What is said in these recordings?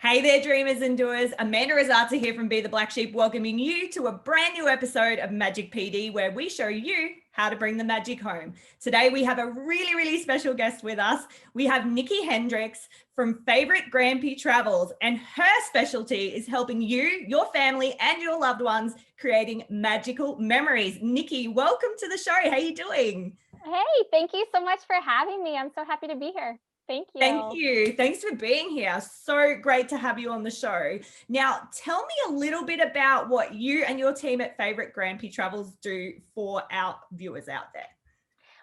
Hey there, dreamers and doers. Amanda Rosazza here from Be the Black Sheep, welcoming you to a brand new episode of MagicPD, where we show you how to bring the magic home. Today, we have a really special guest with us. We have Nikki Hendrix from Favourite Grampy Travels, and her specialty is helping you, your family, and your loved ones creating magical memories. Nikki, welcome to the show. How are you doing? Hey, thank you so much for having me. I'm so happy to be here. Thank you. Thank you. Thanks for being here. So great to have you on the show. Now, tell me a little bit about what you and your team at Favourite Grampy Travels do for our viewers out there.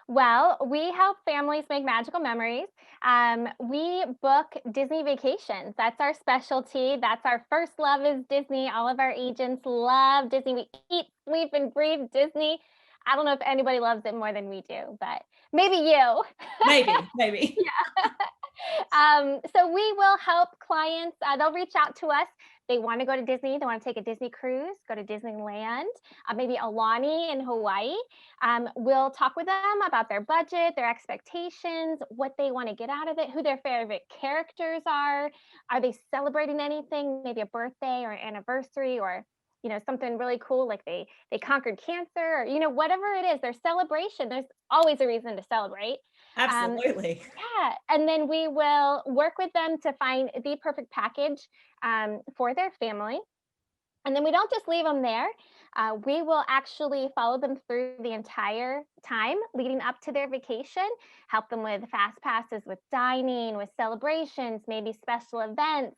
Well, we help families make magical memories. We book Disney vacations. That's our specialty. That's our first love is Disney. All of our agents love Disney. We eat, sleep, and breathe Disney. I don't know if anybody loves it more than we do, but maybe you. Maybe. Yeah. So we will help clients. They'll reach out to us. They want to go to Disney. They want to take a Disney cruise, go to Disneyland, maybe Aulani in Hawaii. We'll talk with them about their budget, their expectations, what they want to get out of it, who their favorite characters are. Are they celebrating anything, maybe a birthday or anniversary, or something really cool, like they conquered cancer, or whatever it is, their celebration. There's always a reason to celebrate. Absolutely. Yeah, and then we will work with them to find the perfect package for their family. And then we don't just leave them there. We will actually follow them through the entire time leading up to their vacation, help them with fast passes, with dining, with celebrations, maybe special events.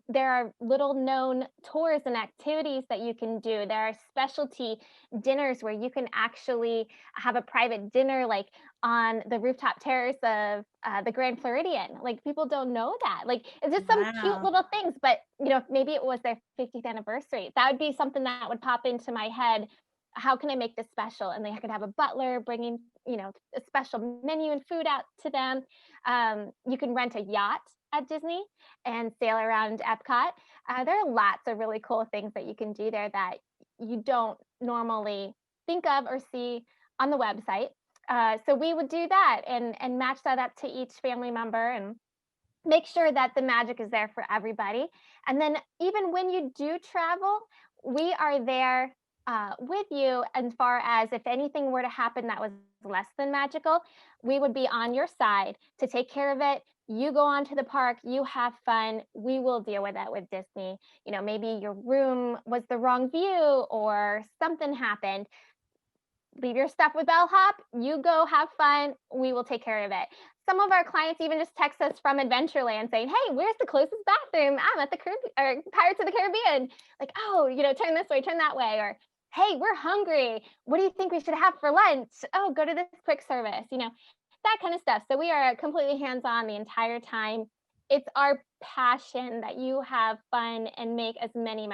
There are little known tours and activities that you can do. There are specialty dinners where you can actually have a private dinner, like on the rooftop terrace of the Grand Floridian. Like, people don't know that. Like, it's just some cute little things, but maybe it was their 50th anniversary. That would be something that would pop into my head. How can I make this special? And they could have a butler bringing, a special menu and food out to them. You can rent a yacht at Disney and sail around Epcot. There are lots of really cool things that you can do there that you don't normally think of or see on the website. So we would do that and match that up to each family member and make sure that the magic is there for everybody. And then even when you do travel, we are there with you as far as if anything were to happen that was less than magical, we would be on your side to take care of it. You go on to the park, you have fun. We will deal with it with Disney. Maybe your room was the wrong view or something happened. Leave your stuff with Bellhop, you go have fun, we will take care of it. Some of our clients even just text us from Adventureland saying, hey, where's the closest bathroom? I'm at the Pirates of the Caribbean. Like, oh, turn this way, turn that way. Or, hey, we're hungry. What do you think we should have for lunch? Oh, go to this quick service, that kind of stuff. So we are completely hands-on the entire time. It's our passion that you have fun and make as many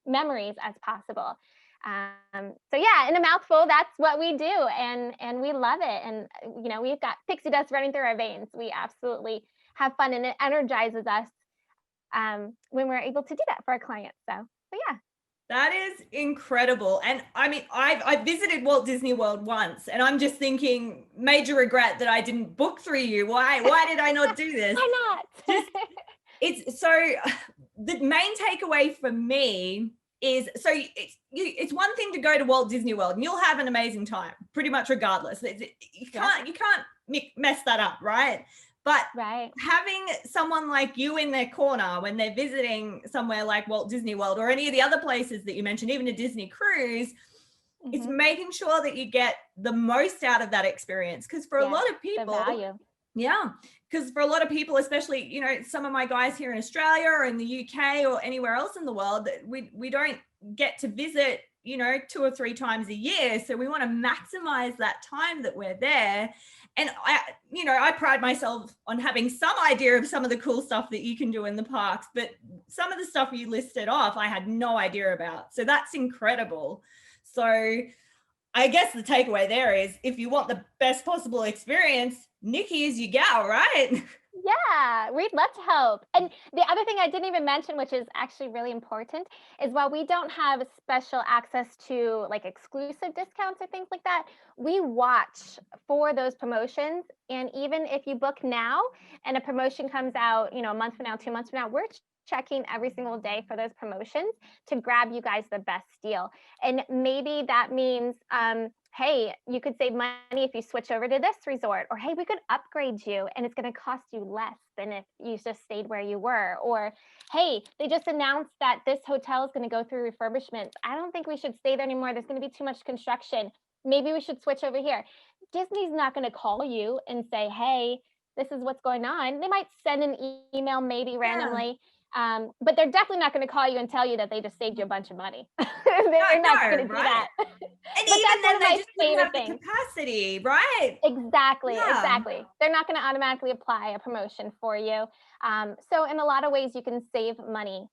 memories as possible. So yeah, in a mouthful, that's what we do, and we love it. And we've got pixie dust running through our veins. We absolutely have fun, and it energizes us when we're able to do that for our clients. So yeah. That is incredible. And I mean, I visited Walt Disney World once, and I'm just thinking, major regret that I didn't book through you. Why did I not do this? Why not? It's so, the main takeaway for me is, so it's one thing to go to Walt Disney World and you'll have an amazing time pretty much regardless. You can't mess that up, right? But having someone like you in their corner when they're visiting somewhere like Walt Disney World or any of the other places that you mentioned, even a Disney cruise, it's making sure that you get the most out of that experience. Because for a lot of people, the value. Yeah, because for a lot of people, especially, some of my guys here in Australia or in the UK or anywhere else in the world, we don't get to visit, 2 or 3 times a year. So we want to maximize that time that we're there. And I pride myself on having some idea of some of the cool stuff that you can do in the parks, but some of the stuff you listed off, I had no idea about. So that's incredible. So I guess the takeaway there is, if you want the best possible experience, Nikki is your gal, right? Yeah, we'd love to help. And the other thing I didn't even mention, which is actually really important, is while we don't have special access to like exclusive discounts or things like that, we watch for those promotions. And even if you book now and a promotion comes out, a month from now, 2 months from now, we're checking every single day for those promotions to grab you guys the best deal. And maybe that means, hey, you could save money if you switch over to this resort, or hey, we could upgrade you and it's going to cost you less than if you just stayed where you were. Or hey, they just announced that this hotel is going to go through refurbishments. I don't think we should stay there anymore. There's going to be too much construction. Maybe we should switch over here. Disney's not going to call you and say, hey, this is what's going on. They might send an email maybe randomly, but they're definitely not going to call you and tell you that they just saved you a bunch of money. They're not going to do that. And but even then, they just wouldn't have things. the capacity, right? Exactly. They're not going to automatically apply a promotion for you. So in a lot of ways, you can save money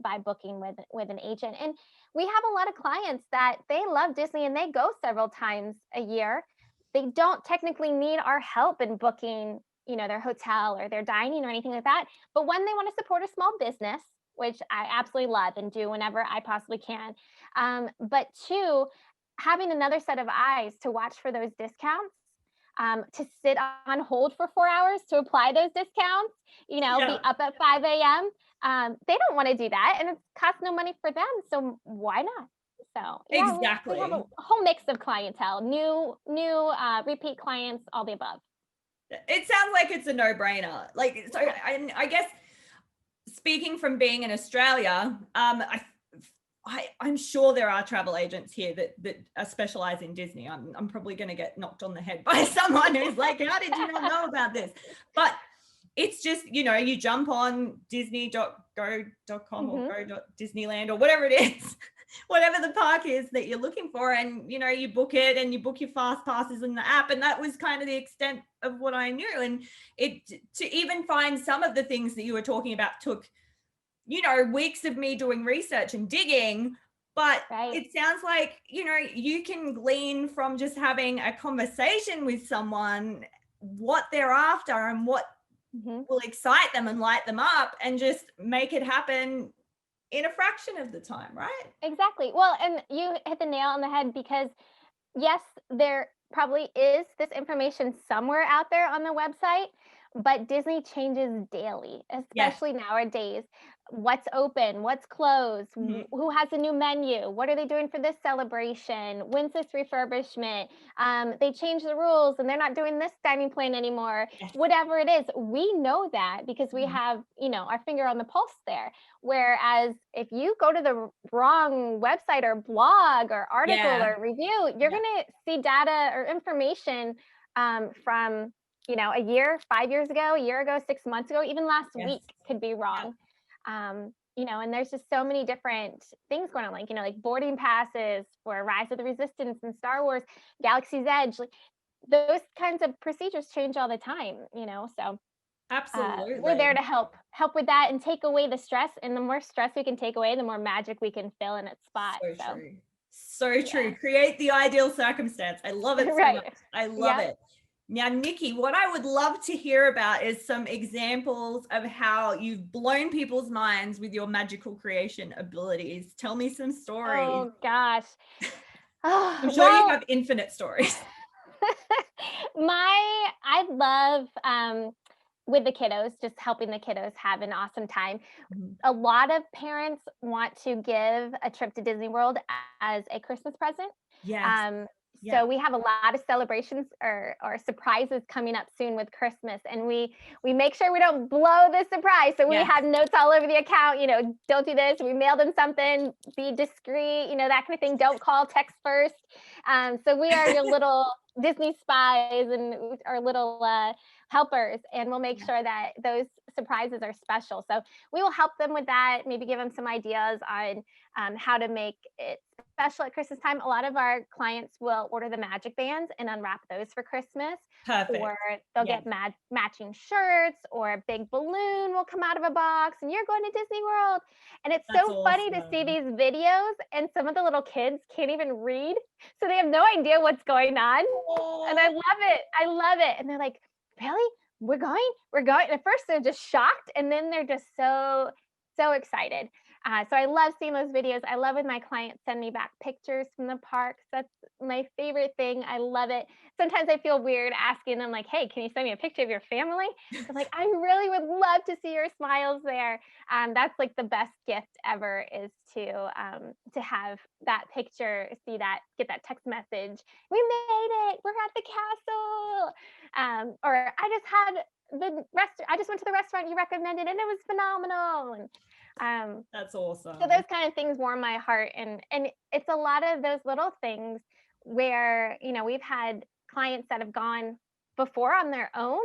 by booking with an agent. And we have a lot of clients that they love Disney and they go several times a year. They don't technically need our help in booking, their hotel or their dining or anything like that. But when they want to support a small business, which I absolutely love and do whenever I possibly can. But two, having another set of eyes to watch for those discounts, to sit on hold for 4 hours to apply those discounts, be up at 5 a.m. They don't want to do that, and it costs no money for them. So why not? So exactly, we have a whole mix of clientele, new repeat clients, all the above. It sounds like it's a no-brainer. Like, so I guess speaking from being in Australia, I'm sure there are travel agents here that are specialize in Disney. I'm probably going to get knocked on the head by someone who's like, how did you not know about this? But it's just, you jump on disney.go.com or go.disneyland or whatever it is, whatever the park is that you're looking for. And, you book it and you book your fast passes in the app. And that was kind of the extent of what I knew. And to even find some of the things that you were talking about took, weeks of me doing research and digging, but it sounds like, you can glean from just having a conversation with someone what they're after and what will excite them and light them up and just make it happen in a fraction of the time, right? Exactly. Well, and you hit the nail on the head because yes, there probably is this information somewhere out there on the website, but Disney changes daily, especially nowadays. What's open, what's closed, who has a new menu, what are they doing for this celebration, when's this refurbishment, they change the rules and they're not doing this dining plan anymore, whatever it is. We know that because we have, our finger on the pulse there. Whereas if you go to the wrong website or blog or article or review, you're going to see data or information from, a year, 5 years ago, a year ago, 6 months ago, even last week could be wrong. And there's just so many different things going on, like boarding passes for Rise of the Resistance and Star Wars, Galaxy's Edge, like those kinds of procedures change all the time, so absolutely we're there to help with that and take away the stress. And the more stress we can take away, the more magic we can fill in its spot. So true. Create the ideal circumstance. I love it so much. I love it. Now, Nikki, what I would love to hear about is some examples of how you've blown people's minds with your magical creation abilities. Tell me some stories. Oh, gosh. I'm sure you have infinite stories. I love with the kiddos, just helping the kiddos have an awesome time. A lot of parents want to give a trip to Disney World as a Christmas present. So we have a lot of celebrations or surprises coming up soon with Christmas, and we make sure we don't blow the surprise. So we have notes all over the account, don't do this. We mail them something, be discreet, that kind of thing. Don't call, text first. So we are your little Disney spies and our little helpers, and we'll make sure that those surprises are special. So we will help them with that, maybe give them some ideas on how to make it special at Christmas time. A lot of our clients will order the magic bands and unwrap those for Christmas. Perfect. Or they'll get matching shirts, or a big balloon will come out of a box and you're going to Disney World. And it's so funny to see these videos, and some of the little kids can't even read. So they have no idea what's going on. And I love it. And they're like, really? We're going? And at first they're just shocked, and then they're just so so excited. So I love seeing those videos. I love when my clients send me back pictures from the parks. That's my favorite thing. I love it. Sometimes I feel weird asking them like, hey, can you send me a picture of your family? But like, I really would love to see your smiles there. That's like the best gift ever, is to have that picture, see that, get that text message. We made it. We're at the castle. Or I just had I just went to the restaurant you recommended and it was phenomenal. And That's awesome. so those kind of things warm my heart, and it's a lot of those little things where, we've had clients that have gone before on their own.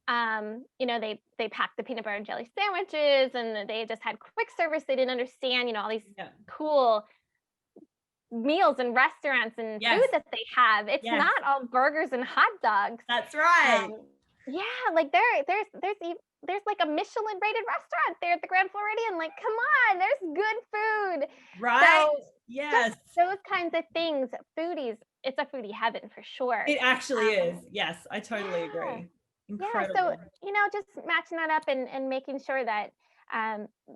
They packed the peanut butter and jelly sandwiches and they just had quick service. They didn't understand, all these cool meals and restaurants and food that they have. It's not all burgers and hot dogs. That's right. Like there's like a Michelin rated restaurant there at the Grand Floridian. Like, come on, there's good food. Right. So yes. Those kinds of things, foodies, it's a foodie heaven for sure. It actually is. Yes, I totally agree. Incredible. So, just matching that up and making sure that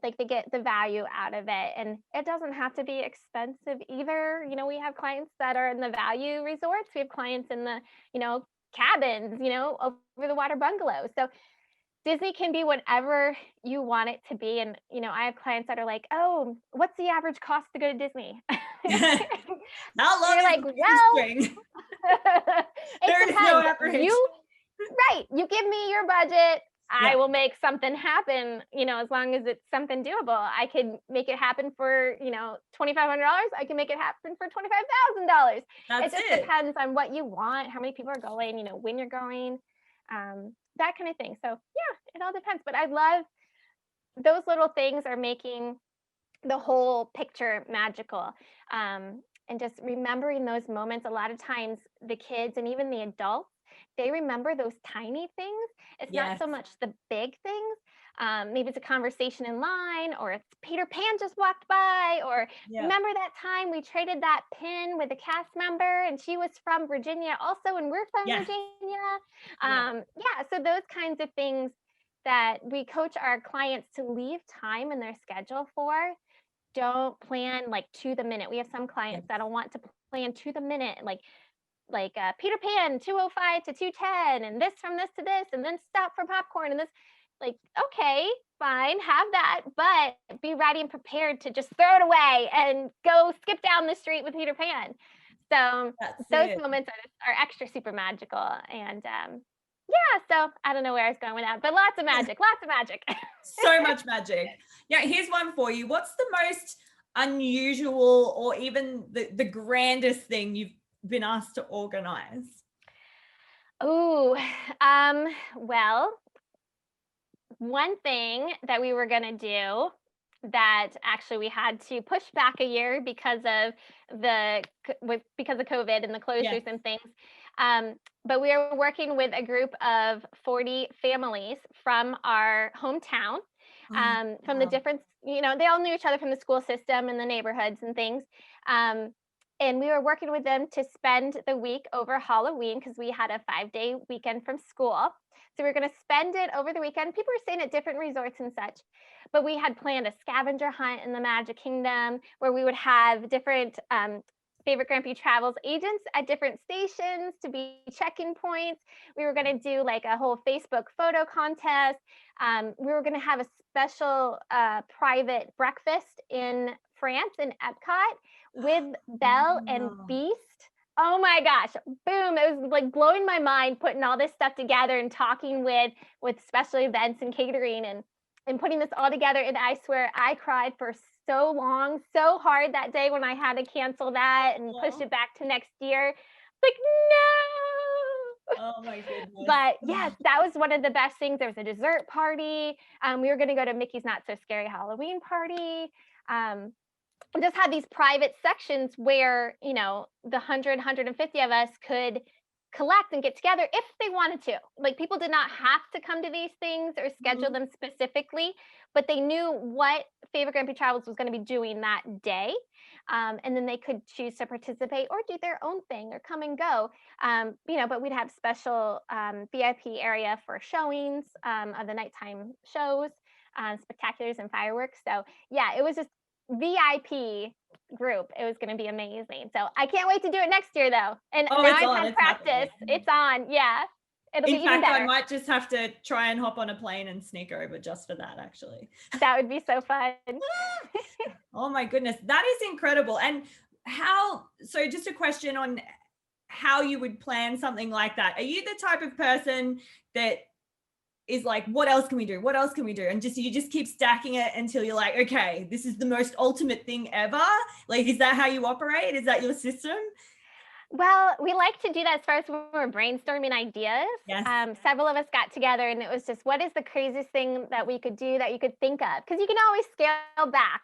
like they get the value out of it. And it doesn't have to be expensive either. We have clients that are in the value resorts. We have clients in the, cabins, over the water bungalows. So Disney can be whatever you want it to be. And, I have clients that are like, oh, what's the average cost to go to Disney? How long is the string? There is no average. You give me your budget. I will make something happen, as long as it's something doable. I could make it happen for, $2,500. I can make it happen for $25,000. It just depends on what you want, how many people are going, when you're going, that kind of thing. So it all depends. But I love those little things are making the whole picture magical. And just remembering those moments. A lot of times the kids and even the adults, they remember those tiny things. It's not so much the big things. Maybe it's a conversation in line, or it's Peter Pan just walked by, or remember that time we traded that pin with a cast member and she was from Virginia also, and we're from Virginia. So those kinds of things that we coach our clients to leave time in their schedule for. Don't plan like to the minute. We have some clients that'll want to plan to the minute, like Peter Pan 205 to 210 and this from this to this and then stop for popcorn and this. Like, okay, fine, have that, but be ready and prepared to just throw it away and go skip down the street with Peter Pan. So those moments are extra super magical. And so I don't know where I was going with that, but lots of magic. So much magic. Here's one for you. What's the most unusual or even the grandest thing you've been asked to organize? Oh, well, one thing that we were going to do that actually we had to push back a year because of COVID and the closures and things. But we are working with a group of 40 families from our hometown, from the different, they all knew each other from the school system and the neighborhoods and things. And we were working with them to spend the week over Halloween because we had a 5-day weekend from school. So we were going to spend it over the weekend. People were staying at different resorts and such. But we had planned a scavenger hunt in the Magic Kingdom where we would have different Favourite Grampy Travels agents at different stations to be check-in points. We were going to do like a whole Facebook photo contest. We were going to have a special private breakfast in France in Epcot with Belle and Beast. Oh my gosh, boom. It was like blowing my mind putting all this stuff together and talking with special events and catering and putting this all together. And I swear I cried for so long, so hard that day when I had to cancel that and push it back to next year. Like, no. Oh my goodness. But yes, that was one of the best things. There was a dessert party. We were going to go to Mickey's Not So Scary Halloween party. Just had these private sections where, the 150 of us could collect and get together if they wanted to. Like, people did not have to come to these things or schedule them specifically, but they knew what Favourite Grampy Travels was going to be doing that day. And then they could choose to participate or do their own thing or come and go. But we'd have special VIP area for showings of the nighttime shows. spectaculars and fireworks. So yeah, it was just VIP group. It was going to be amazing. So I can't wait to do it next year though. And Oh, now it's I've on. had It's practice. happening. It's on. Yeah. It'll be In even fact, I better. might just have to try and hop on a plane and sneak over just for that, actually. That would be so fun. Oh my goodness, that is incredible. And so just a question on how you would plan something like that. Are you the type of person that is like, what else can we do? What else can we do? And you just keep stacking it until you're like, okay, this is the most ultimate thing ever. Like, is that how you operate? Is that your system? Well, we like to do that as far as when we're brainstorming ideas. Yes. Several of us got together and it was just, what is the craziest thing that we could do that you could think of? Because you can always scale back,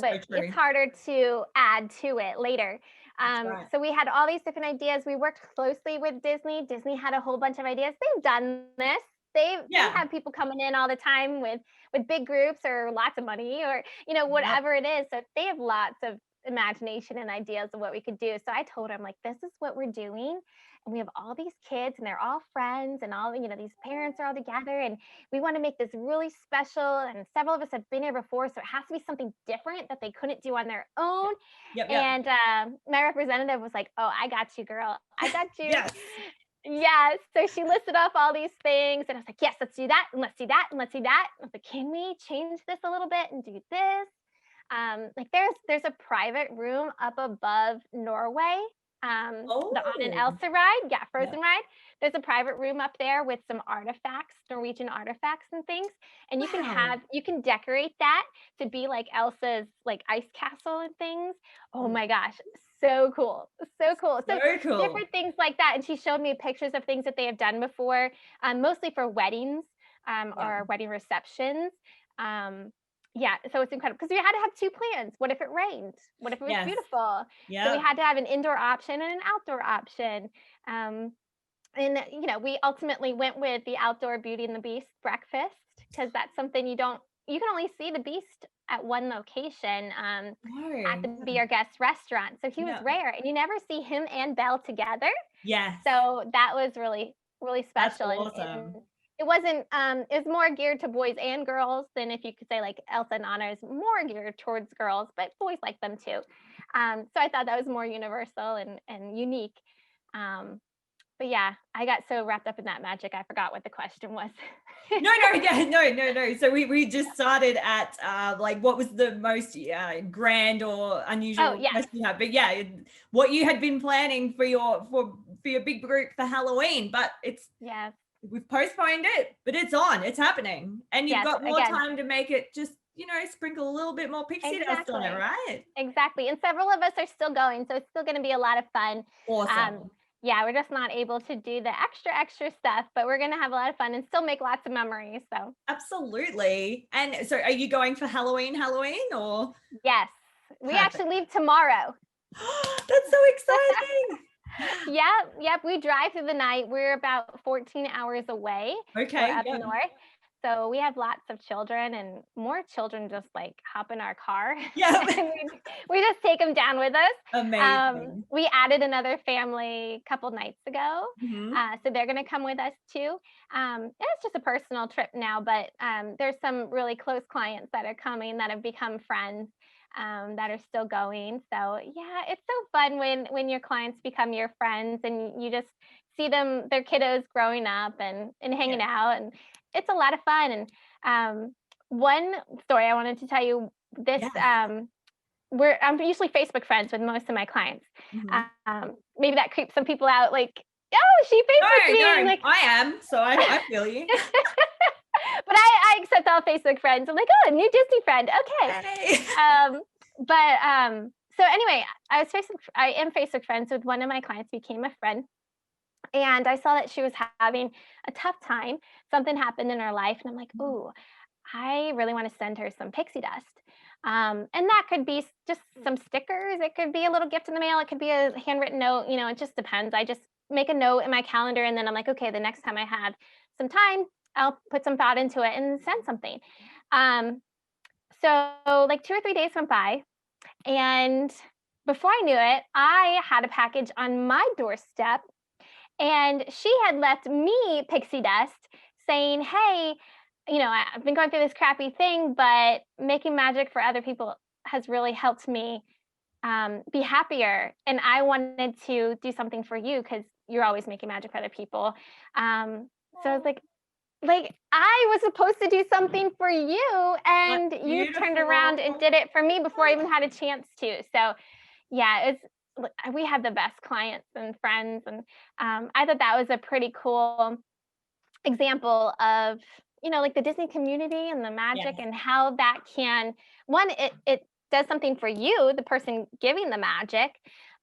but true. it's harder to add to it later. Right. So we had all these different ideas. We worked closely with Disney. Disney had a whole bunch of ideas. They've done this. They have people coming in all the time with big groups or lots of money or, whatever it is. So they have lots of imagination and ideas of what we could do. So I told her, I'm like, this is what we're doing. And we have all these kids and they're all friends and all, these parents are all together and we want to make this really special. And several of us have been here before. So it has to be something different that they couldn't do on their own. Yep. And my representative was like, oh, I got you, girl. I got you. Yes. Yes. So she listed off all these things and I was like, yes, let's do that. And let's do that. And let's do that. I was like, can we change this a little bit and do this? Like there's a private room up above Norway, the On and Elsa ride, Frozen ride. There's a private room up there with some artifacts, Norwegian artifacts and things, and you can decorate that to be like Elsa's like ice castle and things. Oh my gosh, so cool, so cool. So cool. Different things like that, and she showed me pictures of things that they have done before, mostly for weddings or wedding receptions. So it's incredible because we had to have two plans. What if it rained? What if it was beautiful? So we had to have an indoor option and an outdoor option. We ultimately went with the outdoor Beauty and the Beast breakfast because that's something you can only see the Beast at one location at the Be Our Guest restaurant. So he was rare and you never see him and Belle together. Yes. So that was really, really special. That's awesome. And it wasn't, it was more geared to boys and girls than if you could say like Elsa and Anna is more geared towards girls, but boys like them too. So I thought that was more universal and unique. But yeah, I got so wrapped up in that magic, I forgot what the question was. No. So we just started at like what was the most grand or unusual question you had, but what you had been planning for your big group for Halloween, but we've postponed it, but it's happening, and you've got more time to make it just sprinkle a little bit more pixie dust on it, right? Exactly. And several of us are still going, so it's still going to be a lot of fun. Awesome. We're just not able to do the extra stuff, but we're going to have a lot of fun and still make lots of memories. So absolutely. And so are you going for Halloween or? Yes. We actually leave tomorrow. That's so exciting. Yep. We drive through the night. We're about 14 hours away. Okay. Up north. So we have lots of children and more children just like hop in our car. Yeah. we just take them down with us. Amazing. We added another family a couple nights ago. Mm-hmm. So they're going to come with us too. It's just a personal trip now, but there's some really close clients that are coming that have become friends that are still going. So it's so fun when your clients become your friends and you just see their kiddos growing up and hanging out, and it's a lot of fun. And one story I wanted to tell you this, I'm usually Facebook friends with most of my clients. Mm-hmm. Maybe that creeps some people out, like, oh, she Facebooked me. No, like, I am, so I feel you. But I accept all Facebook friends. I'm like, oh, a new Disney friend. Okay. Hey. So anyway, I am Facebook friends with one of my clients, became a friend. And I saw that she was having a tough time. Something happened in her life. And I'm like, ooh, I really want to send her some pixie dust. And that could be just some stickers. It could be a little gift in the mail. It could be a handwritten note. It just depends. I just make a note in my calendar. And then I'm like, okay, the next time I have some time, I'll put some thought into it and send something. So like 2 or 3 days went by. And before I knew it, I had a package on my doorstep. And she had left me pixie dust saying, hey, you know, I've been going through this crappy thing, but making magic for other people has really helped me be happier. And I wanted to do something for you because you're always making magic for other people. So I was like I was supposed to do something for you, That's and you turned around and beautiful. did it for me before I even had a chance to. So yeah, we have the best clients and friends, and I thought that was a pretty cool example of, you know, like the Disney community and the magic Yes, and how that can, one, it does something for you, the person giving the magic,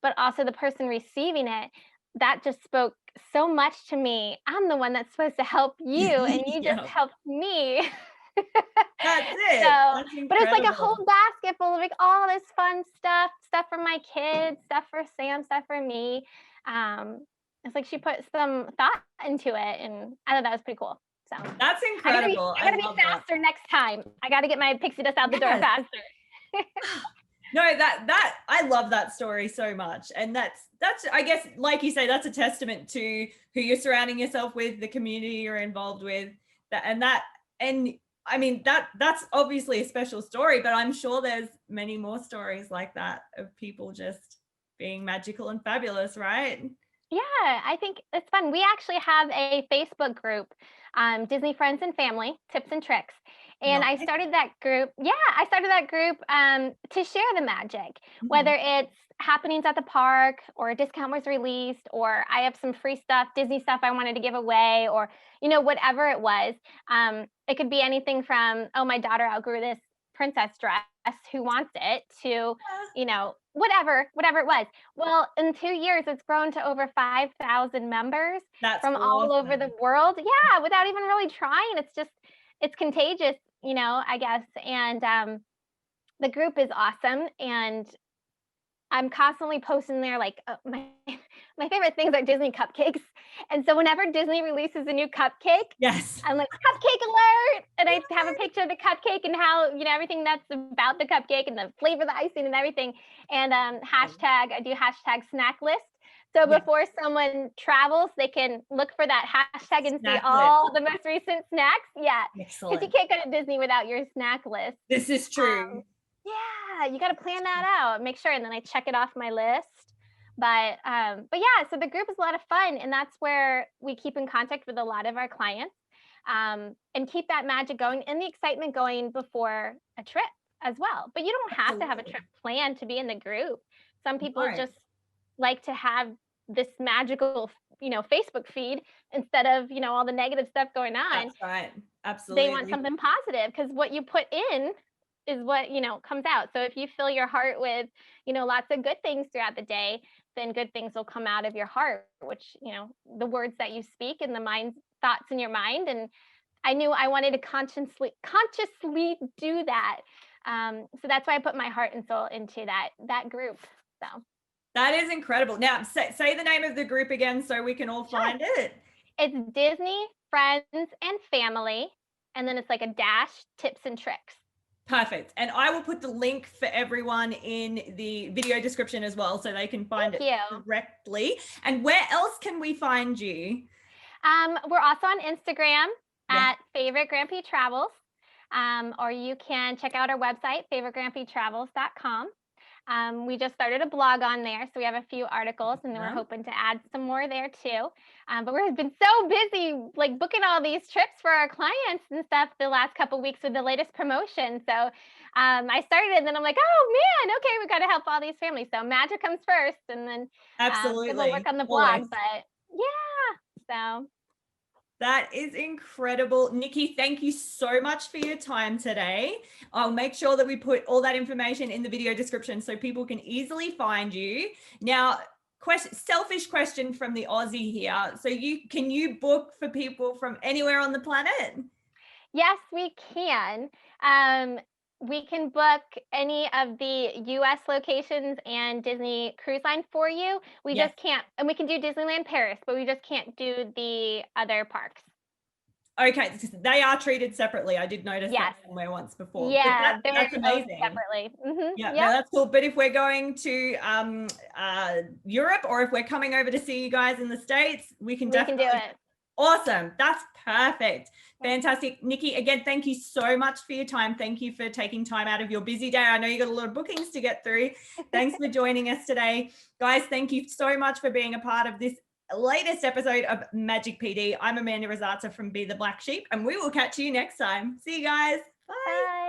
but also the person receiving it. That just spoke so much to me. I'm the one that's supposed to help you, and you just yeah, helped me. that's So, it. That's but it's like a incredible. whole basket full of like all this fun stuff for my kids, stuff for Sam, stuff for me. Um, it's like she put some thought into it, and I thought that was pretty cool. So That's incredible. I I gotta be love that. faster next time. I gotta get my pixie dust out the door Yes. faster. No, that I love that story so much. And that's I guess, like you say, that's a testament to who you're surrounding yourself with, the community you're involved with. And I mean that's obviously a special story, but I'm sure there's many more stories like that of people just being magical and fabulous, right? Yeah, I think it's fun. We actually have a Facebook group, Disney Friends and Family Tips and Tricks. And I Nice. started that group. Yeah, I started that group to share the magic, Mhm. whether it's happenings at the park or a discount was released, or I have some free stuff, Disney stuff I wanted to give away, or, you know, whatever it was. It could be anything from, oh, my daughter outgrew this princess dress, who wants it, to, you know, whatever it was. Well, in 2 years, it's grown to over 5,000 members That's from all over the awesome. world. Yeah, without even really trying. It's contagious, you know, I guess. And the group is awesome. And I'm constantly posting there, like, my my favorite things are Disney cupcakes. And so whenever Disney releases a new cupcake, Yes. I'm like, "Cupcake alert!" And I have a picture of the cupcake and how, you know, everything that's about the cupcake and the flavor of the icing and everything. And, hashtag I do hashtag snack list. So Yeah. before someone travels, they can look for that hashtag and see Snack list. all the most recent snacks. Yeah, because you Excellent. can't go to Disney without your snack list. This is Um, true. yeah, you gotta plan that out, make sure, and then I check it off my list. But yeah, so the group is a lot of fun, and that's where we keep in contact with a lot of our clients, and keep that magic going and the excitement going before a trip as well. But you don't have to have a Absolutely. trip planned to be in the group. Some people No, just like to have this magical, you know, Facebook feed instead of, you know, all the negative stuff going on. that's right. They want Absolutely. something positive because what you put in is what, you know, comes out. So if you fill your heart with, you know, lots of good things throughout the day, then good things will come out of your heart, which, you know, the words that you speak and the mind thoughts in your mind. And I knew I wanted to consciously do that. So that's why I put my heart and soul into that group. So That is incredible. Now, say the name of the group again so we can all sure. find it. It's Disney Friends and Family, and then it's like a dash tips and tricks. Perfect. And I will put the link for everyone in the video description as well so they can find Thank it you. directly. And where else can we find you? We're also on Instagram Yeah. at Favorite Grampy Travels, or you can check out our website, favoritegrampytravels.com. We just started a blog on there, so we have a few articles, and then we're hoping to add some more there too. But we've been so busy, like booking all these trips for our clients and stuff the last couple weeks with the latest promotion. So I started, and then I'm like, oh man, okay, we got to help all these families. So magic comes first, and then we'll work Absolutely. on the Always. blog. But yeah, so That is incredible. Nikki, thank you so much for your time today. I'll make sure that we put all that information in the video description so people can easily find you. Now, selfish question from the Aussie here. So can you book for people from anywhere on the planet? yes, we can. We can book any of the US locations and Disney Cruise Line for you. We Yes. just can't, and we can do Disneyland Paris, but we just can't do the other parks. Okay, they are treated separately. I did notice that Yes. somewhere once before, but Yeah, they're that's owned amazing. separately. Yeah, no, Yep. that's cool. But if we're going to Europe, or if we're coming over to see you guys in the States, we can We can do definitely it. Awesome. That's perfect. Fantastic. Nikki, again, thank you so much for your time. Thank you for taking time out of your busy day. I know you got a lot of bookings to get through. Thanks for joining us today. Guys, thank you so much for being a part of this latest episode of Magic PD. I'm Amanda Rosazza from Be the Black Sheep, and we will catch you next time. See you guys. Bye. Bye.